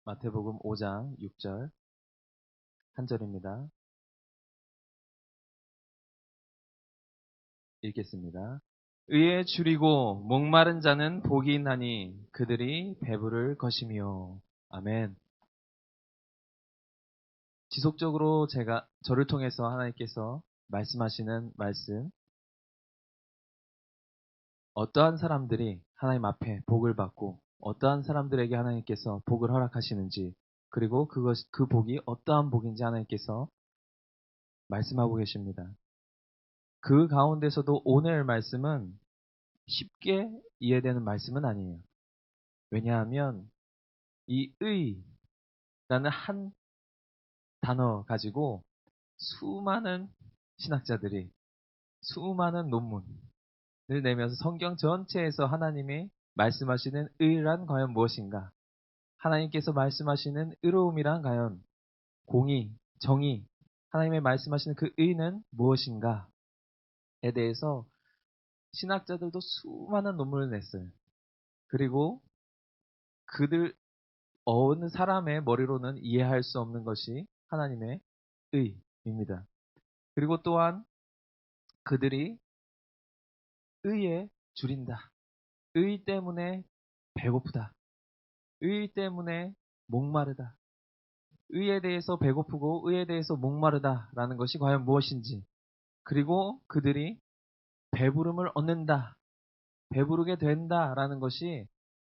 마태복음 5장 6절 한 절입니다. 읽겠습니다. 의에 줄이고 목마른 자는 복이 있나니 그들이 배부를 것이며. 아멘. 지속적으로 저를 통해서 하나님께서 말씀하시는 말씀, 어떠한 사람들이 하나님 앞에 복을 받고 어떠한 사람들에게 하나님께서 복을 허락하시는지, 그리고 그 복이 어떠한 복인지 하나님께서 말씀하고 계십니다. 그 가운데서도 오늘 말씀은 쉽게 이해되는 말씀은 아니에요. 왜냐하면 이 의라는 한 단어 가지고 수많은 신학자들이 수많은 논문을 내면서 성경 전체에서 하나님이 말씀하시는 의란 과연 무엇인가? 하나님께서 말씀하시는 의로움이란 과연 공의, 정의, 하나님의 말씀하시는 그 의는 무엇인가에 대해서 신학자들도 수많은 논문을 냈어요. 그리고 그들 어느 사람의 머리로는 이해할 수 없는 것이 하나님의 의입니다. 그리고 또한 그들이 의에 줄인다. 의 때문에 배고프다. 의 때문에 목마르다. 의에 대해서 배고프고 의에 대해서 목마르다라는 것이 과연 무엇인지, 그리고 그들이 배부름을 얻는다, 배부르게 된다라는 것이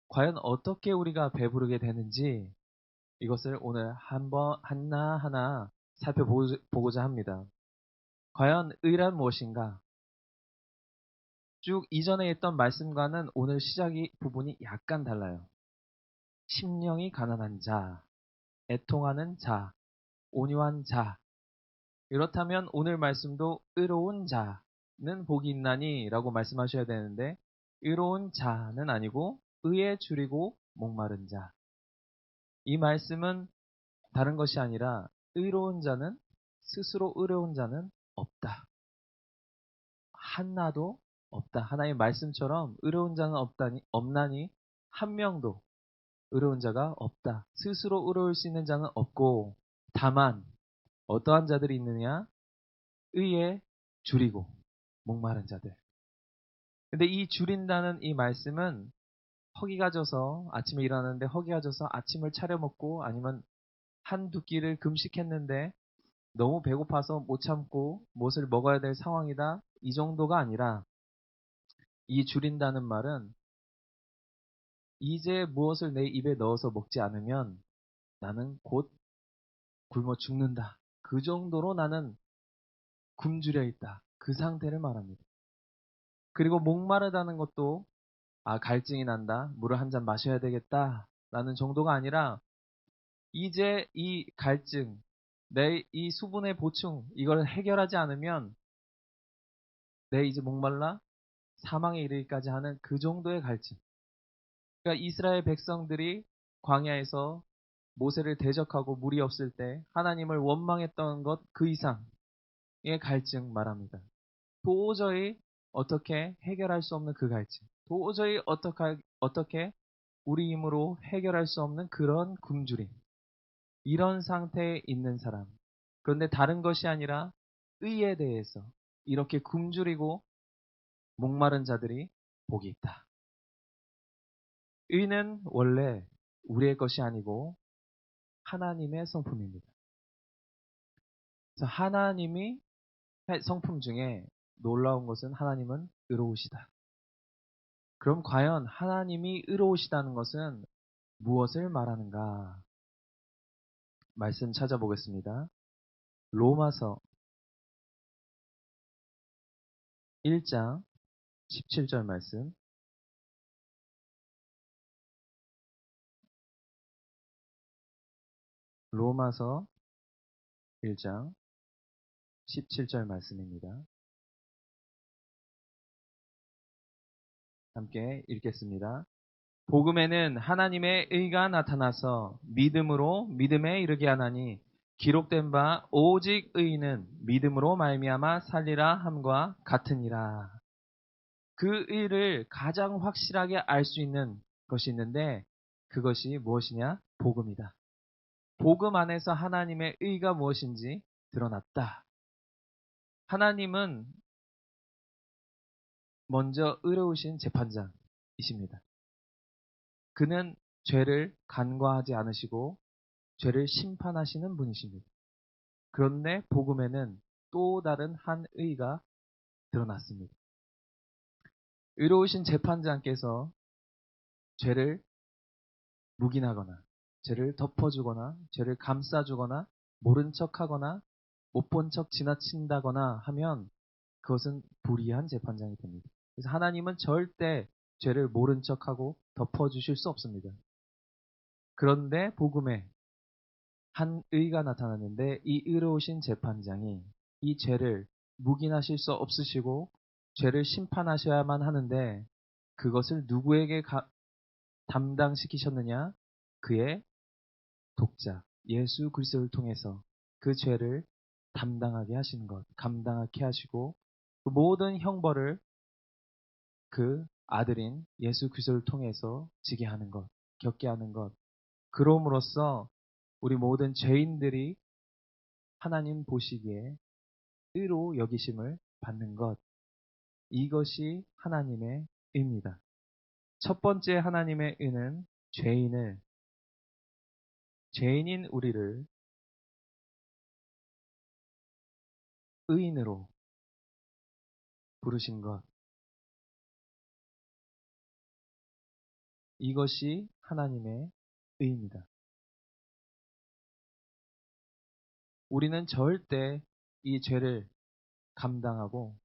과연 어떻게 우리가 배부르게 되는지, 이것을 오늘 한번 하나하나 살펴보고자 합니다. 과연 의란 무엇인가? 쭉 이전에 했던 말씀과는 오늘 시작이 부분이 약간 달라요. 심령이 가난한 자, 애통하는 자, 온유한 자. 이렇다면 오늘 말씀도 의로운 자는 복이 있나니 라고 말씀하셔야 되는데, 의로운 자는 아니고 의에 줄이고 목마른 자. 이 말씀은 다른 것이 아니라 의로운 자는, 스스로 의로운 자는 없다. 하나도 없다. 하나의 말씀처럼 의로운 자는 없나니 한 명도 의로운 자가 없다. 스스로 의로울 수 있는 자는 없고, 다만 어떠한 자들이 있느냐? 의에 줄이고 목마른 자들. 근데 이 줄인다는 이 말씀은 허기가 져서 아침에 일어나는데 허기가 져서 아침을 차려 먹고, 아니면 한두 끼를 금식했는데 너무 배고파서 못 참고 무엇을 먹어야 될 상황이다, 이 정도가 아니라, 이 줄인다는 말은 이제 무엇을 내 입에 넣어서 먹지 않으면 나는 곧 굶어 죽는다. 그 정도로 나는 굶주려 있다. 그 상태를 말합니다. 그리고 목마르다는 것도 갈증이 난다, 물을 한 잔 마셔야 되겠다 라는 정도가 아니라, 이제 이 갈증, 내 이 수분의 보충, 이걸 해결하지 않으면 내 이제 목말라 사망에 이르기까지 하는 그 정도의 갈증. 그러니까 이스라엘 백성들이 광야에서 모세를 대적하고 물이 없을 때 하나님을 원망했던 것 그 이상의 갈증 말합니다. 도저히 어떻게 해결할 수 없는 그 갈증. 도저히 어떻게 우리 힘으로 해결할 수 없는 그런 굶주림. 이런 상태에 있는 사람. 그런데 다른 것이 아니라 의에 대해서 이렇게 굶주리고 목마른 자들이 복이 있다. 의는 원래 우리의 것이 아니고 하나님의 성품입니다. 그래서 하나님이 성품 중에 놀라운 것은 하나님은 의로우시다. 그럼 과연 하나님이 의로우시다는 것은 무엇을 말하는가? 말씀 찾아보겠습니다. 로마서 1장 17절 말씀. 로마서 1장 17절 말씀입니다. 함께 읽겠습니다. 복음에는 하나님의 의가 나타나서 믿음으로 믿음에 이르게 하나니, 기록된 바 오직 의인은 믿음으로 말미암아 살리라 함과 같으니라. 그 의를 가장 확실하게 알 수 있는 것이 있는데, 그것이 무엇이냐? 복음이다. 복음 안에서 하나님의 의가 무엇인지 드러났다. 하나님은 먼저 의로우신 재판장이십니다. 그는 죄를 간과하지 않으시고 죄를 심판하시는 분이십니다. 그런데 복음에는 또 다른 한 의가 드러났습니다. 의로우신 재판장께서 죄를 묵인하거나 죄를 덮어주거나 죄를 감싸주거나 모른 척하거나 못 본 척 지나친다거나 하면 그것은 불의한 재판장이 됩니다. 그래서 하나님은 절대 죄를 모른 척하고 덮어주실 수 없습니다. 그런데 복음에 한 의가 나타났는데 이 의로우신 재판장이 이 죄를 묵인하실 수 없으시고 죄를 심판하셔야만 하는데 그것을 누구에게 담당시키셨느냐? 그의 독자 예수 그리스도를 통해서 그 죄를 담당하게 하시는 것, 감당하게 하시고 그 모든 형벌을 그 아들인 예수 그리스도를 통해서 지게 하는 것, 겪게 하는 것. 그럼으로써 우리 모든 죄인들이 하나님 보시기에 의로 여기심을 받는 것. 이것이 하나님의 의입니다. 첫 번째 하나님의 의는 죄인인 우리를 의인으로 부르신 것. 이것이 하나님의 의입니다. 우리는 절대 이 죄를 감당하고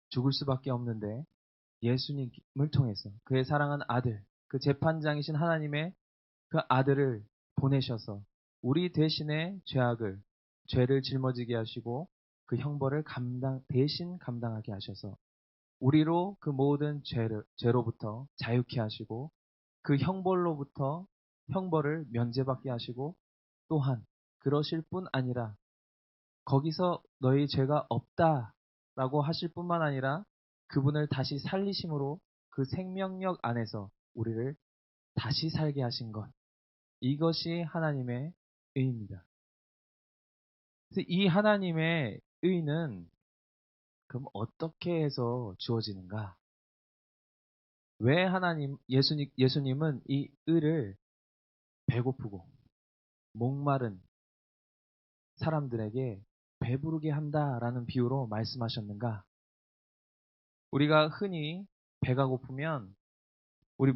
죽을 수밖에 없는데 예수님을 통해서 그의 사랑하는 아들, 그 재판장이신 하나님의 그 아들을 보내셔서 우리 대신에 죄를 짊어지게 하시고 그 형벌을 대신 감당하게 하셔서 우리로 그 모든 죄로부터 자유케 하시고 그 형벌을 면제받게 하시고 또한 그러실 뿐 아니라 거기서 너희 죄가 없다라고 하실 뿐만 아니라 그분을 다시 살리심으로 그 생명력 안에서 우리를 다시 살게 하신 것. 이것이 하나님의 의입니다. 그래서 이 하나님의 의는 그럼 어떻게 해서 주어지는가? 왜 예수님은 이 의를 배고프고 목마른 사람들에게 배부르게 한다라는 비유로 말씀하셨는가? 우리가 흔히 배가 고프면 우리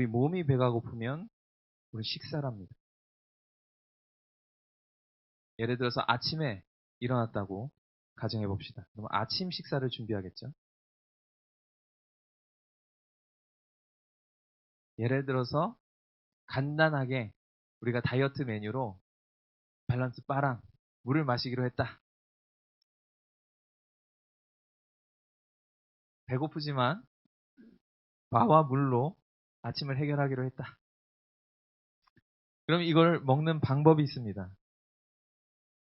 몸이 배가 고프면 우리 식사를 합니다. 예를 들어서 아침에 일어났다고 가정해 봅시다. 그럼 아침 식사를 준비하겠죠? 예를 들어서 간단하게 우리가 다이어트 메뉴로 밸런스 바랑 물을 마시기로 했다. 배고프지만 바와 물로 아침을 해결하기로 했다. 그럼 이걸 먹는 방법이 있습니다.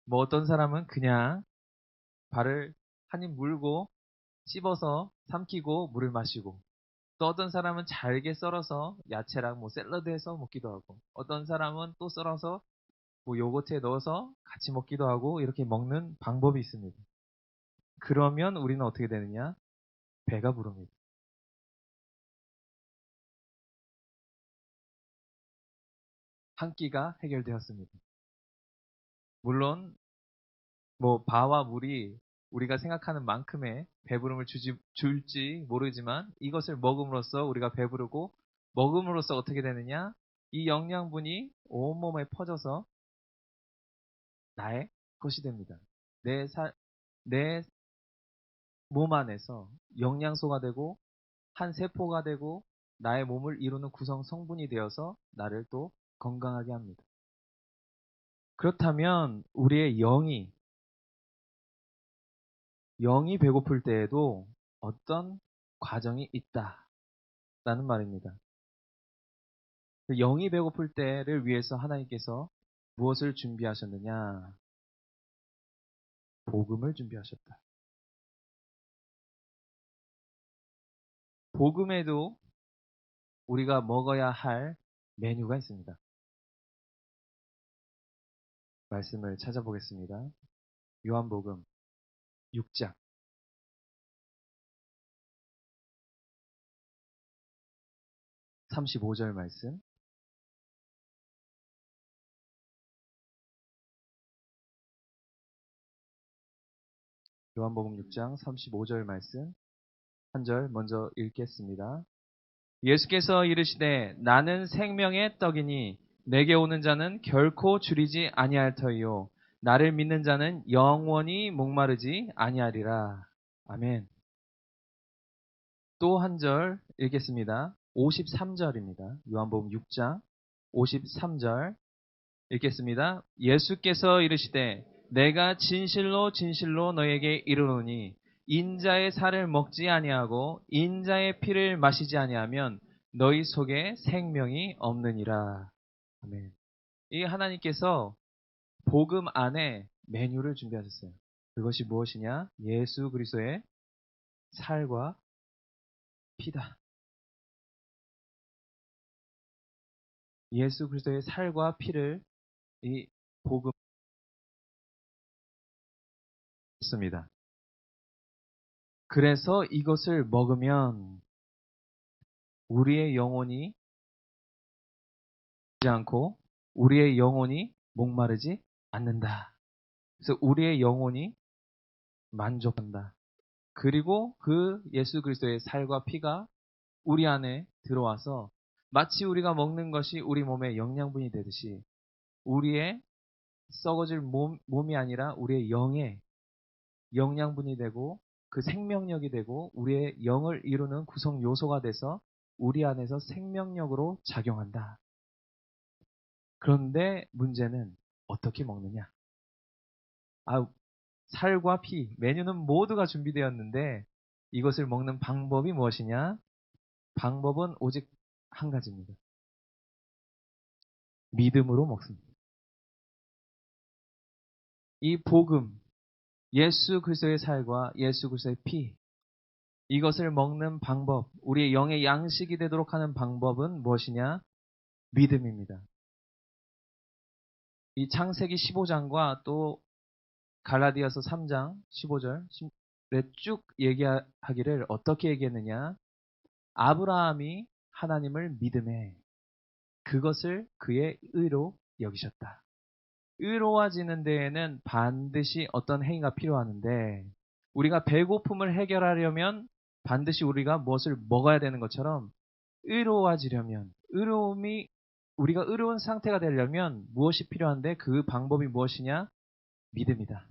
뭐 어떤 사람은 그냥 발을 한 입 물고 씹어서 삼키고 물을 마시고 또 어떤 사람은 잘게 썰어서 야채랑 뭐 샐러드해서 먹기도 하고 어떤 사람은 또 썰어서 뭐 요거트에 넣어서 같이 먹기도 하고 이렇게 먹는 방법이 있습니다. 그러면 우리는 어떻게 되느냐? 배가 부릅니다. 한 끼가 해결되었습니다. 물론 뭐 바와 물이 우리가 생각하는 만큼의 배부름을 줄지 모르지만 이것을 먹음으로써 우리가 배부르고 먹음으로써 어떻게 되느냐? 이 영양분이 온몸에 퍼져서 나의 것이 됩니다. 내 몸 안에서 영양소가 되고 한 세포가 되고 나의 몸을 이루는 구성 성분이 되어서 나를 또 건강하게 합니다. 그렇다면 우리의 영이 배고플 때에도 어떤 과정이 있다라는 말입니다. 그 영이 배고플 때를 위해서 하나님께서 무엇을 준비하셨느냐? 복음을 준비하셨다. 복음에도 우리가 먹어야 할 메뉴가 있습니다. 말씀을 찾아보겠습니다. 요한복음 6장 35절 말씀. 요한복음 6장 35절 말씀 한 절 먼저 읽겠습니다. 예수께서 이르시되 나는 생명의 떡이니 내게 오는 자는 결코 줄이지 아니할 터이요 나를 믿는 자는 영원히 목마르지 아니하리라. 아멘. 또 한 절 읽겠습니다. 53절입니다. 요한복음 6장 53절 읽겠습니다. 예수께서 이르시되 내가 진실로 진실로 너에게 이르노니 인자의 살을 먹지 아니하고 인자의 피를 마시지 아니하면 너희 속에 생명이 없느니라. 아멘. 이 하나님께서 복음 안에 메뉴를 준비하셨어요. 그것이 무엇이냐? 예수 그리스도의 살과 피다. 예수 그리스도의 살과 피를 이 복음 습니다. 그래서 이것을 먹으면 우리의 영혼이 죽지 않고 우리의 영혼이 목마르지 않는다. 그래서 우리의 영혼이 만족한다. 그리고 그 예수 그리스도의 살과 피가 우리 안에 들어와서 마치 우리가 먹는 것이 우리 몸의 영양분이 되듯이 우리의 썩어질 몸이 아니라 우리의 영의 영양분이 되고 그 생명력이 되고 우리의 영을 이루는 구성 요소가 돼서 우리 안에서 생명력으로 작용한다. 그런데 문제는 어떻게 먹느냐? 살과 피, 메뉴는 모두가 준비되었는데 이것을 먹는 방법이 무엇이냐? 방법은 오직 한 가지입니다. 믿음으로 먹습니다. 이 복음, 예수 그리스도의 살과 예수 그리스도의 피, 이것을 먹는 방법, 우리의 영의 양식이 되도록 하는 방법은 무엇이냐? 믿음입니다. 이 창세기 15장과 또 갈라디아서 3장 15절에 쭉 얘기하기를 어떻게 얘기했느냐? 아브라함이 하나님을 믿음에 그것을 그의 의로 여기셨다. 의로워지는 데에는 반드시 어떤 행위가 필요하는데 우리가 배고픔을 해결하려면 반드시 우리가 무엇을 먹어야 되는 것처럼 의로워지려면 우리가 의로운 상태가 되려면 무엇이 필요한데 그 방법이 무엇이냐? 믿음이다.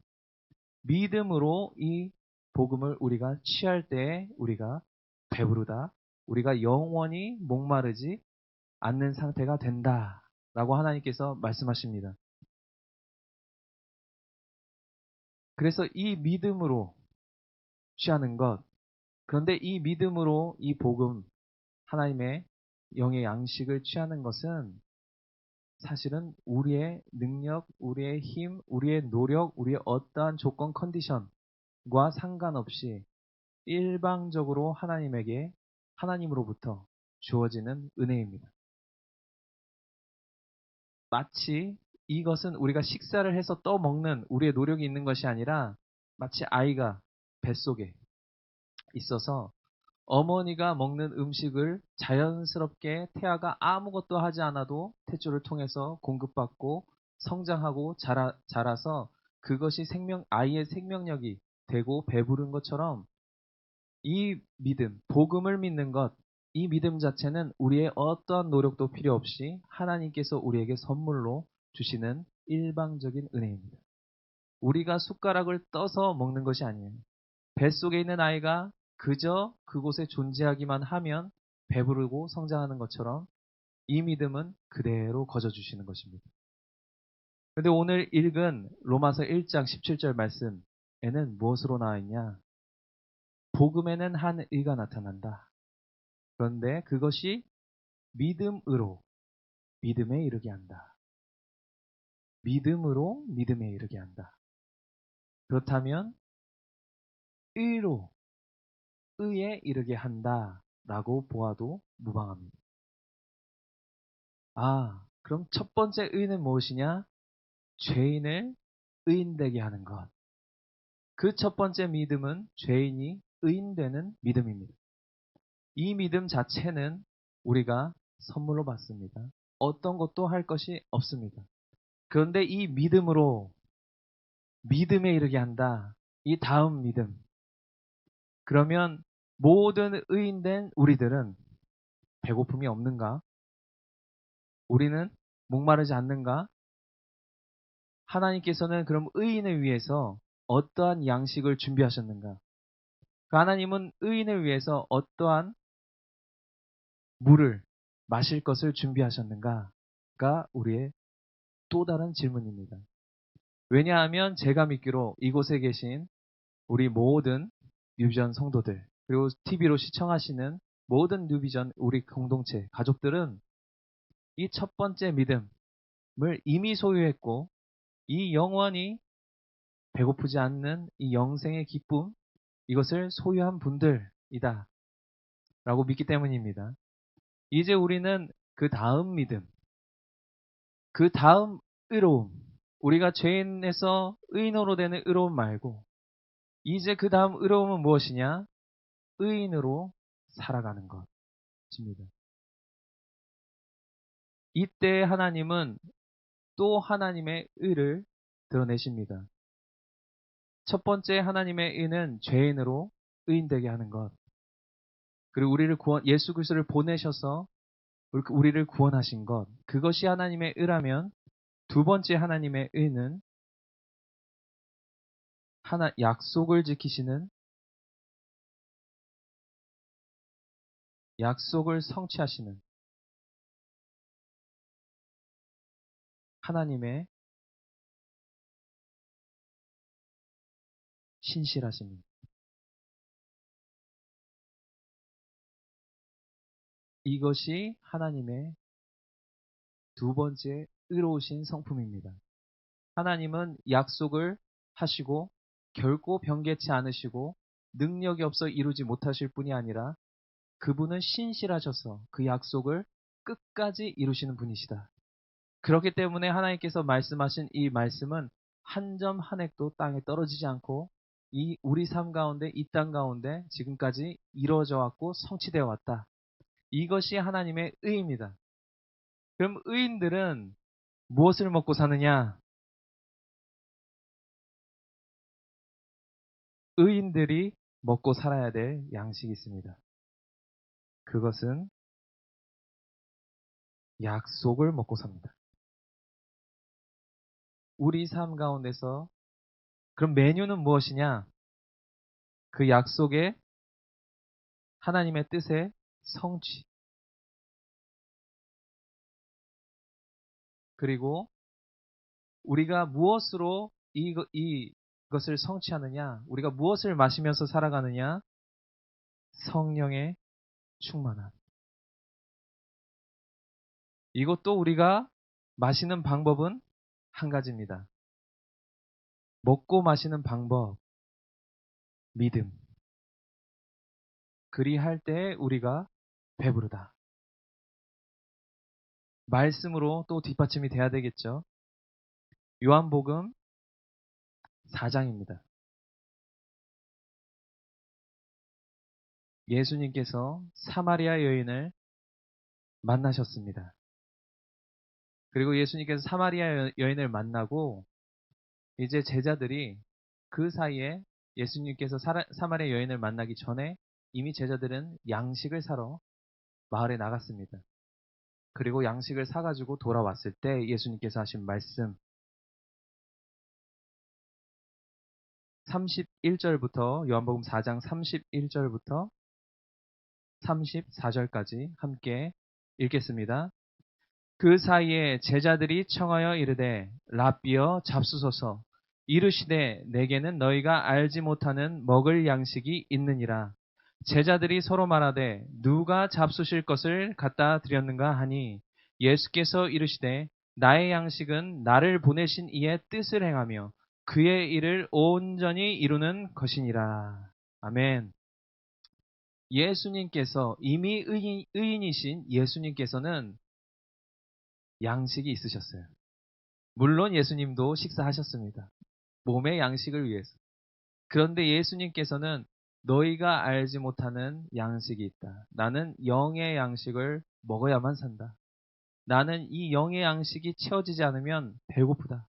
믿음으로 이 복음을 우리가 취할 때 우리가 배부르다. 우리가 영원히 목마르지 않는 상태가 된다. 라고 하나님께서 말씀하십니다. 그래서 이 믿음으로 취하는 것, 그런데 이 믿음으로 이 복음, 하나님의 영의 양식을 취하는 것은 사실은 우리의 능력, 우리의 힘, 우리의 노력, 우리의 어떠한 조건 컨디션과 상관없이 일방적으로 하나님으로부터 주어지는 은혜입니다. 마치 이것은 우리가 식사를 해서 떠먹는 우리의 노력이 있는 것이 아니라 마치 아이가 뱃속에 있어서 어머니가 먹는 음식을 자연스럽게 태아가 아무것도 하지 않아도 태초를 통해서 공급받고 성장하고 자라서 그것이 아이의 생명력이 되고 배부른 것처럼 이 믿음, 복음을 믿는 것, 이 믿음 자체는 우리의 어떠한 노력도 필요 없이 하나님께서 우리에게 선물로 주시는 일방적인 은혜입니다. 우리가 숟가락을 떠서 먹는 것이 아니에요. 뱃속에 있는 아이가 그저 그곳에 존재하기만 하면 배부르고 성장하는 것처럼 이 믿음은 그대로 거저주시는 것입니다. 그런데 오늘 읽은 로마서 1장 17절 말씀에는 무엇으로 나와 있냐? 복음에는 한 의가 나타난다. 그런데 그것이 믿음으로 믿음에 이르게 한다. 믿음으로 믿음에 이르게 한다. 그렇다면 의로 의에 이르게 한다. 라고 보아도 무방합니다. 그럼 첫 번째 의는 무엇이냐? 죄인을 의인되게 하는 것. 그 첫 번째 믿음은 죄인이 의인되는 믿음입니다. 이 믿음 자체는 우리가 선물로 받습니다. 어떤 것도 할 것이 없습니다. 그런데 이 믿음으로 믿음에 이르게 한다. 이 다음 믿음. 그러면 모든 의인된 우리들은 배고픔이 없는가? 우리는 목마르지 않는가? 하나님께서는 그럼 의인을 위해서 어떠한 양식을 준비하셨는가? 그 하나님은 의인을 위해서 어떠한 물을 마실 것을 준비하셨는가가 우리의 또 다른 질문입니다. 왜냐하면 제가 믿기로 이곳에 계신 우리 모든 뉴비전 성도들, 그리고 TV로 시청하시는 모든 뉴비전 우리 공동체, 가족들은 이 첫 번째 믿음을 이미 소유했고 이 영원히 배고프지 않는 이 영생의 기쁨, 이것을 소유한 분들이다 라고 믿기 때문입니다. 이제 우리는 그 다음 믿음, 그 다음 의로움, 우리가 죄인에서 의인으로 되는 의로움 말고 이제 그 다음 의로움은 무엇이냐? 의인으로 살아가는 것입니다. 이때 하나님은 또 하나님의 의를 드러내십니다. 첫 번째 하나님의 의는 죄인으로 의인되게 하는 것. 그리고 우리를 예수 그리스도를 보내셔서 우리를 구원하신 것. 그것이 하나님의 의라면 두 번째 하나님의 의는 약속을 지키시는, 약속을 성취하시는 하나님의 신실하십니다. 이것이 하나님의 두 번째 의로우신 성품입니다. 하나님은 약속을 하시고 결코 변개치 않으시고 능력이 없어 이루지 못하실 뿐이 아니라 그분은 신실하셔서 그 약속을 끝까지 이루시는 분이시다. 그렇기 때문에 하나님께서 말씀하신 이 말씀은 한 점 한 획도 땅에 떨어지지 않고 이 우리 삶 가운데, 이 땅 가운데 지금까지 이루어져 왔고 성취되어 왔다. 이것이 하나님의 의입니다. 그럼 의인들은 무엇을 먹고 사느냐? 의인들이 먹고 살아야 될 양식이 있습니다. 그것은 약속을 먹고 삽니다. 우리 삶 가운데서 그럼 메뉴는 무엇이냐? 그 약속의 하나님의 뜻의 성취. 그리고 우리가 무엇으로 이것을 성취하느냐? 우리가 무엇을 마시면서 살아가느냐? 성령의 충만함. 이것도 우리가 마시는 방법은 한 가지입니다. 먹고 마시는 방법, 믿음. 그리할 때 우리가 배부르다. 말씀으로 또 뒷받침이 돼야 되겠죠. 요한복음 4장입니다. 예수님께서 사마리아 여인을 만나셨습니다. 그리고 예수님께서 사마리아 여인을 만나고 이제 제자들이 그 사이에 예수님께서 사마리아 여인을 만나기 전에 이미 제자들은 양식을 사러 마을에 나갔습니다. 그리고 양식을 사가지고 돌아왔을 때 예수님께서 하신 말씀 31절부터 요한복음 4장 31절부터 34절까지 함께 읽겠습니다. 그 사이에 제자들이 청하여 이르되 랍비여 잡수소서 이르시되 내게는 너희가 알지 못하는 먹을 양식이 있느니라. 제자들이 서로 말하되 누가 잡수실 것을 갖다 드렸는가 하니 예수께서 이르시되 나의 양식은 나를 보내신 이의 뜻을 행하며 그의 일을 온전히 이루는 것이니라. 아멘. 예수님께서 이미 의인이신 예수님께서는 양식이 있으셨어요. 물론 예수님도 식사하셨습니다. 몸의 양식을 위해서. 그런데 예수님께서는 너희가 알지 못하는 양식이 있다. 나는 영의 양식을 먹어야만 산다. 나는 이 영의 양식이 채워지지 않으면 배고프다.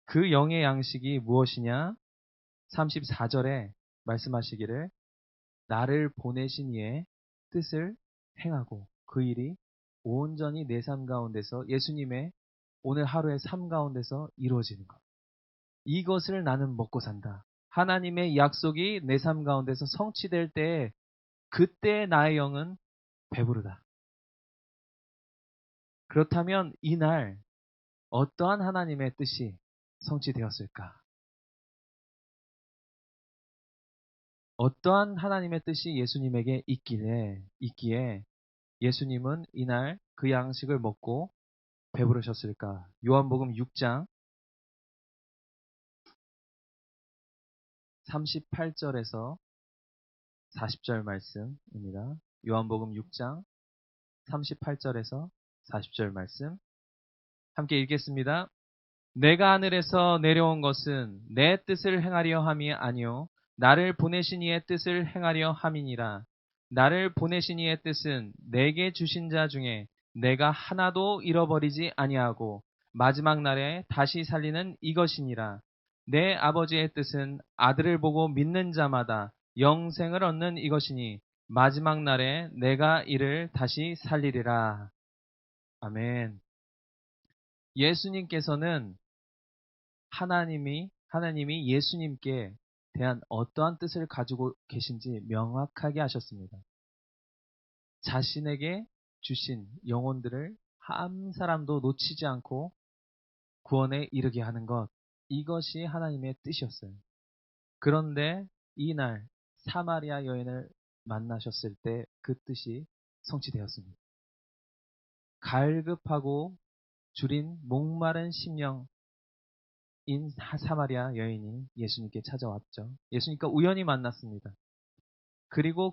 그 영의 양식이 무엇이냐? 34절에 말씀하시기를 나를 보내신 이의 뜻을 행하고 그 일이 온전히 내 삶 가운데서 예수님의 오늘 하루의 삶 가운데서 이루어지는 것. 이것을 나는 먹고 산다. 하나님의 약속이 내 삶 가운데서 성취될 때에 그때 나의 영은 배부르다. 그렇다면 이날 어떠한 하나님의 뜻이 성취되었을까? 어떠한 하나님의 뜻이 예수님에게 있기에 예수님은 이날 그 양식을 먹고 배부르셨을까? 요한복음 6장 38절에서 40절 말씀입니다. 요한복음 6장 38절에서 40절 말씀 함께 읽겠습니다. 내가 하늘에서 내려온 것은 내 뜻을 행하려 함이 아니요 나를 보내신 이의 뜻을 행하려 함이니라. 나를 보내신 이의 뜻은 내게 주신 자 중에 내가 하나도 잃어버리지 아니하고 마지막 날에 다시 살리는 이것이니라. 내 아버지의 뜻은 아들을 보고 믿는 자마다 영생을 얻는 이것이니 마지막 날에 내가 이를 다시 살리리라. 아멘. 예수님께서는 하나님이 예수님께 대한 어떠한 뜻을 가지고 계신지 명확하게 하셨습니다. 자신에게 주신 영혼들을 한 사람도 놓치지 않고 구원에 이르게 하는 것, 이것이 하나님의 뜻이었어요. 그런데 이날 사마리아 여인을 만나셨을 때 그 뜻이 성취되었습니다. 갈급하고 줄인 목마른 심령 인 사마리아 여인이 예수님께 찾아왔죠. 예수님과 우연히 만났습니다. 그리고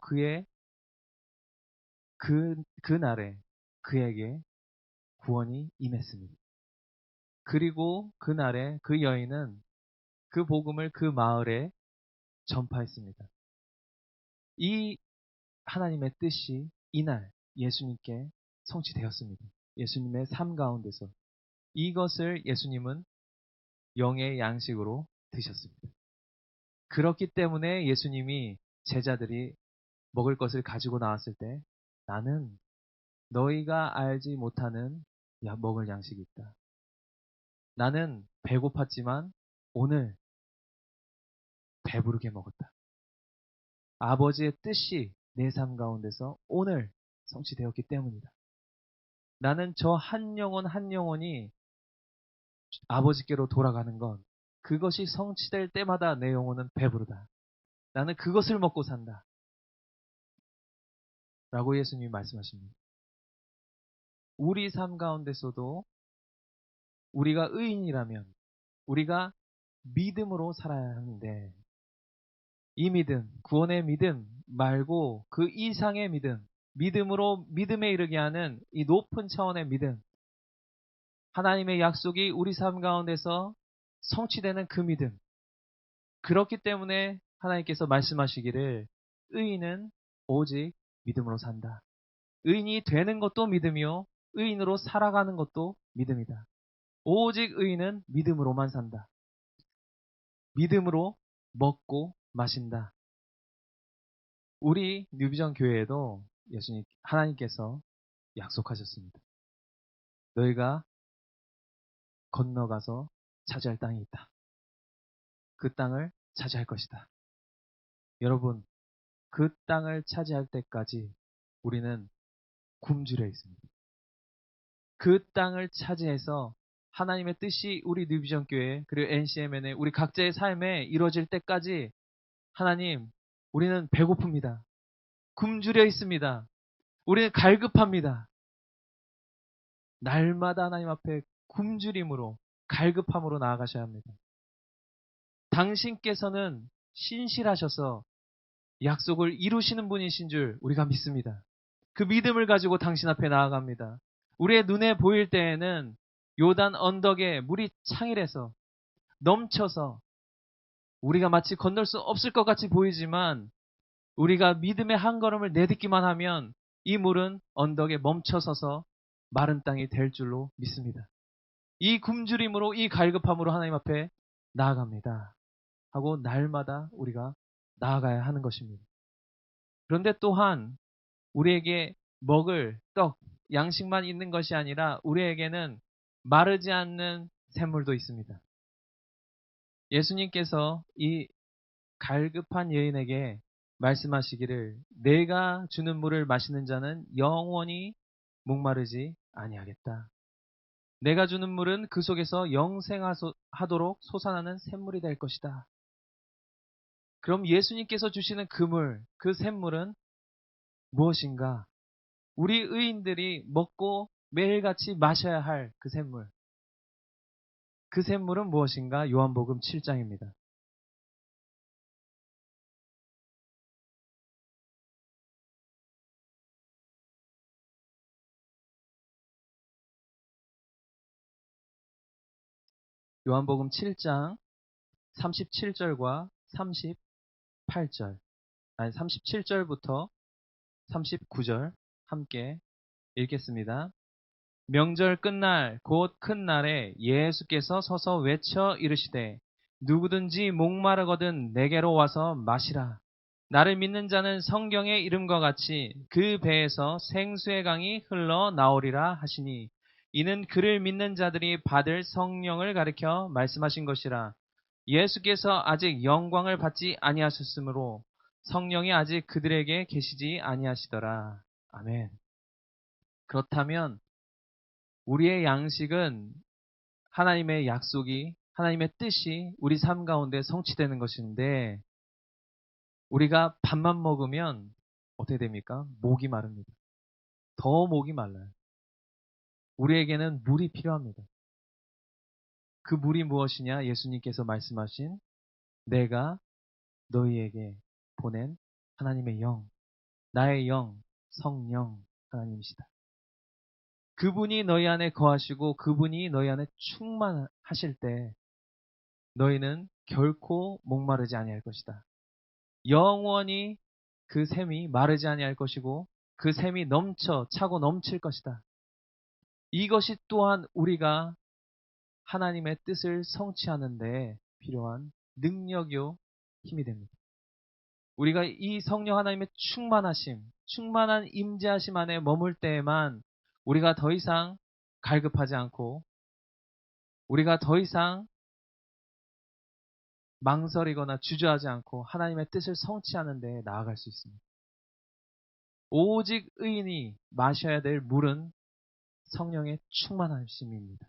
그날에 그에게 구원이 임했습니다. 그리고 그날에 그 여인은 그 복음을 그 마을에 전파했습니다. 이 하나님의 뜻이 이날 예수님께 성취되었습니다. 예수님의 삶 가운데서 이것을 예수님은 영의 양식으로 드셨습니다. 그렇기 때문에 예수님이 제자들이 먹을 것을 가지고 나왔을 때 나는 너희가 알지 못하는 먹을 양식이 있다. 나는 배고팠지만 오늘 배부르게 먹었다. 아버지의 뜻이 내 삶 가운데서 오늘 성취되었기 때문이다. 나는 저 한 영혼 한 영혼이 아버지께로 돌아가는 것, 그것이 성취될 때마다 내 영혼은 배부르다. 나는 그것을 먹고 산다. 라고 예수님이 말씀하십니다. 우리 삶 가운데서도 우리가 의인이라면 우리가 믿음으로 살아야 하는데 이 믿음, 구원의 믿음 말고 그 이상의 믿음으로 믿음에 이르게 하는 이 높은 차원의 믿음, 하나님의 약속이 우리 삶 가운데서 성취되는 그 믿음. 그렇기 때문에 하나님께서 말씀하시기를 의인은 오직 믿음으로 산다. 의인이 되는 것도 믿음이요. 의인으로 살아가는 것도 믿음이다. 오직 의인은 믿음으로만 산다. 믿음으로 먹고 마신다. 우리 뉴비전 교회에도 하나님께서 약속하셨습니다. 너희가 건너가서 차지할 땅이 있다. 그 땅을 차지할 것이다. 여러분, 그 땅을 차지할 때까지 우리는 굶주려 있습니다. 그 땅을 차지해서 하나님의 뜻이 우리 뉴비전 교회 그리고 NCMN의 우리 각자의 삶에 이루어질 때까지 하나님, 우리는 배고픕니다. 굶주려 있습니다. 우리는 갈급합니다. 날마다 하나님 앞에 굶주림으로 갈급함으로 나아가셔야 합니다. 당신께서는 신실하셔서 약속을 이루시는 분이신 줄 우리가 믿습니다. 그 믿음을 가지고 당신 앞에 나아갑니다. 우리의 눈에 보일 때에는 요단 언덕에 물이 창일해서 넘쳐서 우리가 마치 건널 수 없을 것 같이 보이지만 우리가 믿음의 한 걸음을 내딛기만 하면 이 물은 언덕에 멈춰서서 마른 땅이 될 줄로 믿습니다. 이 굶주림으로 이 갈급함으로 하나님 앞에 나아갑니다. 하고 날마다 우리가 나아가야 하는 것입니다. 그런데 또한 우리에게 먹을 떡, 양식만 있는 것이 아니라 우리에게는 마르지 않는 샘물도 있습니다. 예수님께서 이 갈급한 여인에게 말씀하시기를 내가 주는 물을 마시는 자는 영원히 목마르지 아니하겠다. 내가 주는 물은 그 속에서 영생하도록 솟아나는 샘물이 될 것이다. 그럼 예수님께서 주시는 그 물, 그 샘물은 무엇인가? 우리 의인들이 먹고 매일같이 마셔야 할 그 샘물. 그 샘물은 무엇인가? 요한복음 7장입니다. 요한복음 7장 37절과 38절, 아니 37절부터 39절 함께 읽겠습니다. 명절 끝날 곧 큰 날에 예수께서 서서 외쳐 이르시되 누구든지 목마르거든 내게로 와서 마시라. 나를 믿는 자는 성경의 이름과 같이 그 배에서 생수의 강이 흘러 나오리라 하시니 이는 그를 믿는 자들이 받을 성령을 가리켜 말씀하신 것이라. 예수께서 아직 영광을 받지 아니하셨으므로 성령이 아직 그들에게 계시지 아니하시더라. 아멘. 그렇다면 우리의 양식은 하나님의 약속이, 하나님의 뜻이 우리 삶 가운데 성취되는 것인데 우리가 밥만 먹으면 어떻게 됩니까? 목이 마릅니다. 더 목이 말라요. 우리에게는 물이 필요합니다. 그 물이 무엇이냐? 예수님께서 말씀하신 내가 너희에게 보낸 하나님의 영, 나의 영, 성령 하나님이시다. 그분이 너희 안에 거하시고 그분이 너희 안에 충만하실 때 너희는 결코 목마르지 아니할 것이다. 영원히 그 샘이 마르지 아니할 것이고 그 샘이 넘쳐 차고 넘칠 것이다. 이것이 또한 우리가 하나님의 뜻을 성취하는 데 필요한 능력이요 힘이 됩니다. 우리가 이 성령 하나님의 충만하심, 충만한 임재하심 안에 머물 때에만 우리가 더 이상 갈급하지 않고 우리가 더 이상 망설이거나 주저하지 않고 하나님의 뜻을 성취하는 데 나아갈 수 있습니다. 오직 의인이 마셔야 될 물은 성령의 충만하심입니다.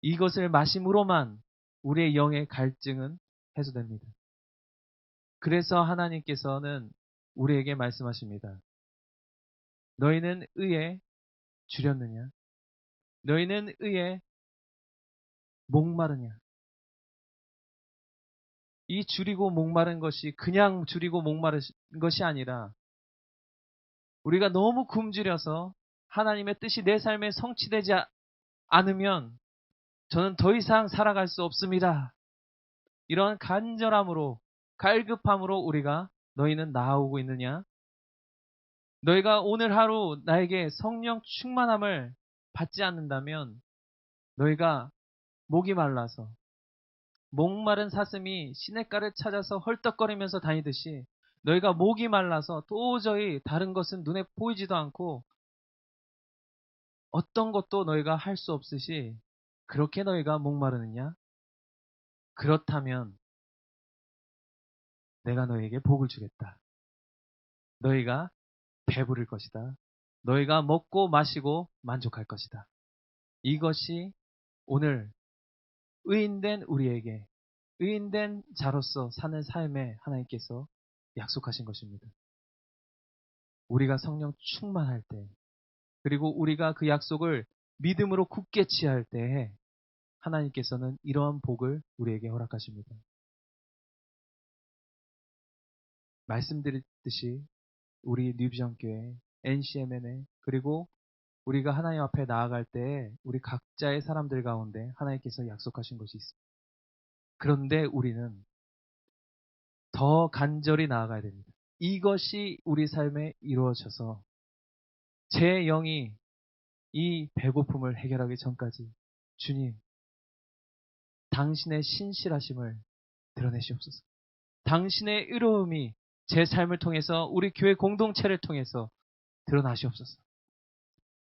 이것을 마심으로만 우리의 영의 갈증은 해소됩니다. 그래서 하나님께서는 우리에게 말씀하십니다. 너희는 의에 줄였느냐? 너희는 의에 목마르냐? 이 줄이고 목마른 것이 그냥 줄이고 목마른 것이 아니라 우리가 너무 굶주려서 하나님의 뜻이 내 삶에 성취되지 않으면 저는 더 이상 살아갈 수 없습니다. 이런 간절함으로 갈급함으로 우리가 너희는 나아오고 있느냐? 너희가 오늘 하루 나에게 성령 충만함을 받지 않는다면 너희가 목이 말라서 목마른 사슴이 시냇가를 찾아서 헐떡거리면서 다니듯이 너희가 목이 말라서 도저히 다른 것은 눈에 보이지도 않고 어떤 것도 너희가 할 수 없으시 그렇게 너희가 목마르느냐? 그렇다면 내가 너희에게 복을 주겠다. 너희가 배부를 것이다. 너희가 먹고 마시고 만족할 것이다. 이것이 오늘 의인된 우리에게 의인된 자로서 사는 삶에 하나님께서 약속하신 것입니다. 우리가 성령 충만할 때 그리고 우리가 그 약속을 믿음으로 굳게 취할 때에 하나님께서는 이러한 복을 우리에게 허락하십니다. 말씀드렸듯이 우리 뉴비전교회, NCMN에 그리고 우리가 하나님 앞에 나아갈 때 우리 각자의 사람들 가운데 하나님께서 약속하신 것이 있습니다. 그런데 우리는 더 간절히 나아가야 됩니다. 이것이 우리 삶에 이루어져서 제 영이 이 배고픔을 해결하기 전까지 주님, 당신의 신실하심을 드러내시옵소서. 당신의 의로움이 제 삶을 통해서 우리 교회 공동체를 통해서 드러나시옵소서.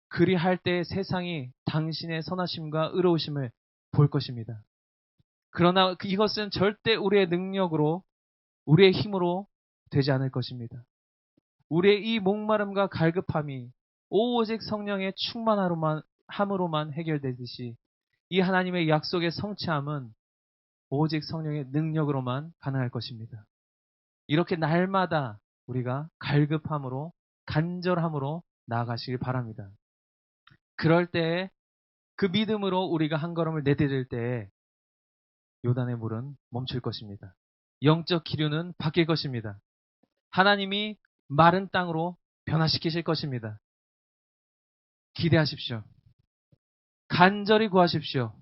그리할 때 세상이 당신의 선하심과 의로우심을 볼 것입니다. 그러나 이것은 절대 우리의 능력으로, 우리의 힘으로 되지 않을 것입니다. 우리의 이 목마름과 갈급함이 오직 성령의 충만함으로만 해결되듯이 이 하나님의 약속의 성취함은 오직 성령의 능력으로만 가능할 것입니다. 이렇게 날마다 우리가 갈급함으로, 간절함으로 나아가시길 바랍니다. 그럴 때에 그 믿음으로 우리가 한 걸음을 내디딜 때에 요단의 물은 멈출 것입니다. 영적 기류는 바뀔 것입니다. 하나님이 마른 땅으로 변화시키실 것입니다. 기대하십시오. 간절히 구하십시오.